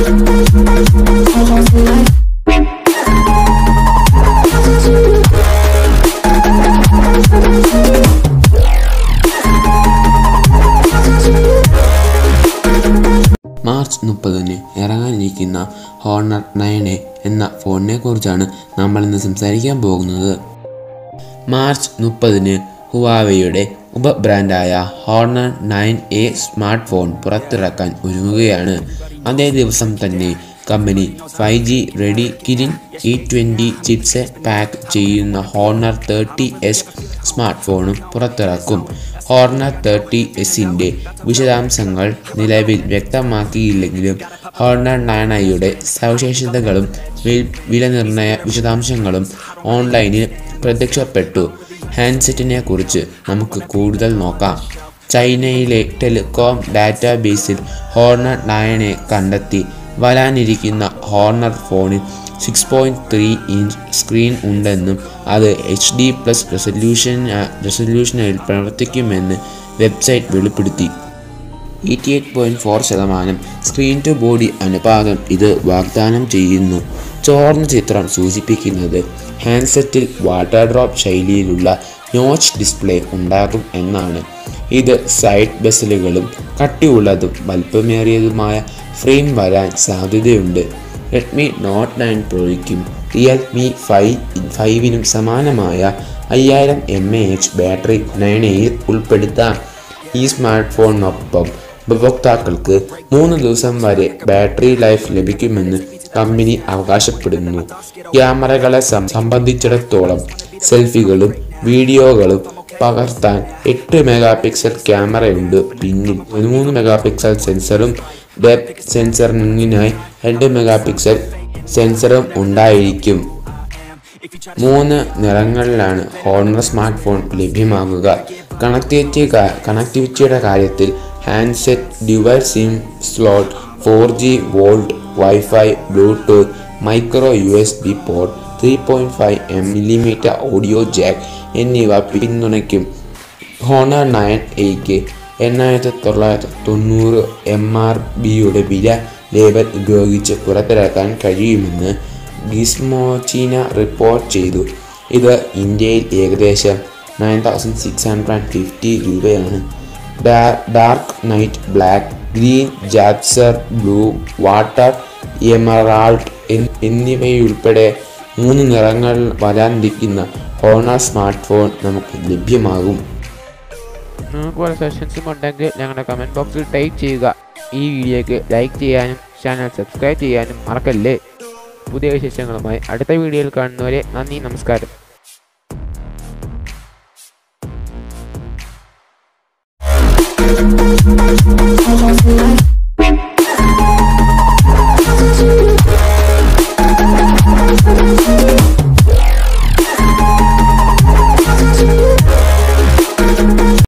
March 30 ഇറങ്ങാനിരിക്കുന്ന honour 9A എന്ന ഫോണിനെ കുറിച്ചാണ് നമ്മൾ ഇന്ന് സംസാരിക്കാൻ പോകുന്നത്. മാർച്ച് 30 ഹുവാവയുടെ ഉപബ്രാൻഡായ ഹോണർ 9A സ്മാർട്ട് ഫോൺ പുറത്തിറക്കാൻ ഒരുങ്ങുകയാണ്. അതേ ദിവസം തന്നെ company 5G ready Kirin E20 chipset pack ചെയ്യുന്ന ഹോണർ 30S സ്മാർട്ട് ഫോണും പുറത്തിറക്കും. ഹോണർ 30Sന്റെ വിശദാംശങ്ങൾ നിലവിൽ വ്യക്തമാക്കിയില്ലെങ്കിലും ഹോണർ 9Aയുടെ സവിശേഷതകളും വിലനിർണ്ണയ വിശദാംശങ്ങളും ഓൺലൈനിൽ പ്രത്യക്ഷപ്പെട്ടു. ഹാൻഡ്സെറ്റിനെ കുറിച്ച് നമുക്ക് കൂടുതൽ നോക്കാം. ചൈനയിലെ ടെലികോം ഡാറ്റാബേസിൽ ഹോണർ 9A കണ്ടെത്തി. വരാനിരിക്കുന്ന ഹോണർ ഫോണിൽ 6.3 ഇഞ്ച് സ്ക്രീൻ ഉണ്ടെന്നും അത് HD+ റെസല്യൂഷനിൽ പ്രവർത്തിക്കുമെന്ന് വെബ്സൈറ്റ് വെളിപ്പെടുത്തി. 88.4% സ്ക്രീൻ ടു ബോഡി അനുപാതം ഇത് വാഗ്ദാനം ചെയ്യുന്നു. ചോർന്ന ചിത്രം സൂചിപ്പിക്കുന്നത് ഹാൻഡ്സെറ്റിൽ വാട്ടർ ഡ്രോപ്പ് ശൈലിയിലുള്ള നോച്ച് ഡിസ്പ്ലേ ഉണ്ടാകും എന്നാണ്. ഇത് സൈഡ് ബെസലുകളും കട്ടിയുള്ളതും വലിപ്പമേറിയതുമായ ഫ്രെയിം വരാൻ സാധ്യതയുണ്ട്. റെഡ്മി നോട്ട് 9 പ്രോയ്ക്കും റിയൽമി 5നും സമാനമായ 5000 mAh ബാറ്ററി 9Aയിൽ ഉൾപ്പെടുത്താം. ഈ സ്മാർട്ട് ഫോണിനൊപ്പം ഉപഭോക്താക്കൾക്ക് 3 ദിവസം വരെ ബാറ്ററി ലൈഫ് ലഭിക്കുമെന്ന് കമ്പനി അവകാശപ്പെടുന്നു. ക്യാമറകളെ സംബന്ധിച്ചിടത്തോളം സെൽഫികളും വീഡിയോകളും പകർത്താൻ 8 മെഗാപിക്സൽ ക്യാമറയുണ്ട്. പിന്നിൽ 13 മെഗാപിക്സൽ സെൻസറും ഡെപ്ത് സെൻസറിനായി 2 മെഗാപിക്സൽ സെൻസറും ഉണ്ടായിരിക്കും. 3 നിറങ്ങളിലാണ് ഹോണർ സ്മാർട്ട് ഫോൺ ലഭ്യമാകുക. കണക്ടിവിറ്റിയുടെ കാര്യത്തിൽ handset dual SIM slot, 4G volt, wifi, Bluetooth, micro USB port, 3.5mm audio Jack എന്നിവ പിന്തുണയ്ക്കും. ഹോണർ 9Aക്ക് 8990 MRBയുടെ വില ലേബൽ ഉപയോഗിച്ച് പുറത്തിറക്കാൻ കഴിയുമെന്ന് ഗിസ്മോചിന റിപ്പോർട്ട് ചെയ്തു. ഇത് ഇന്ത്യയിൽ ഏകദേശം 9650 രൂപയാണ്. Dark night black, green, jasper blue, water emerald എന്നിവയുൾപ്പെടെ 3 നിറങ്ങളിൽ വരാനിരിക്കുന്ന ഹോണർ സ്മാർട്ട് ഫോൺ നമുക്ക് ലഭ്യമാകും. നിങ്ങൾക്ക് വല്ല സജഷൻസും ഉണ്ടെങ്കിൽ ഞങ്ങളുടെ കമൻറ്റ് ബോക്സിൽ ടൈപ്പ് ചെയ്യുക. ഈ വീഡിയോയ്ക്ക് ലൈക്ക് ചെയ്യാനും ചാനൽ സബ്സ്ക്രൈബ് ചെയ്യാനും മറക്കല്ലേ. പുതിയ വിശേഷങ്ങളുമായി അടുത്ത വീഡിയോയിൽ കാണുന്നവരെ നന്ദി, നമസ്കാരം.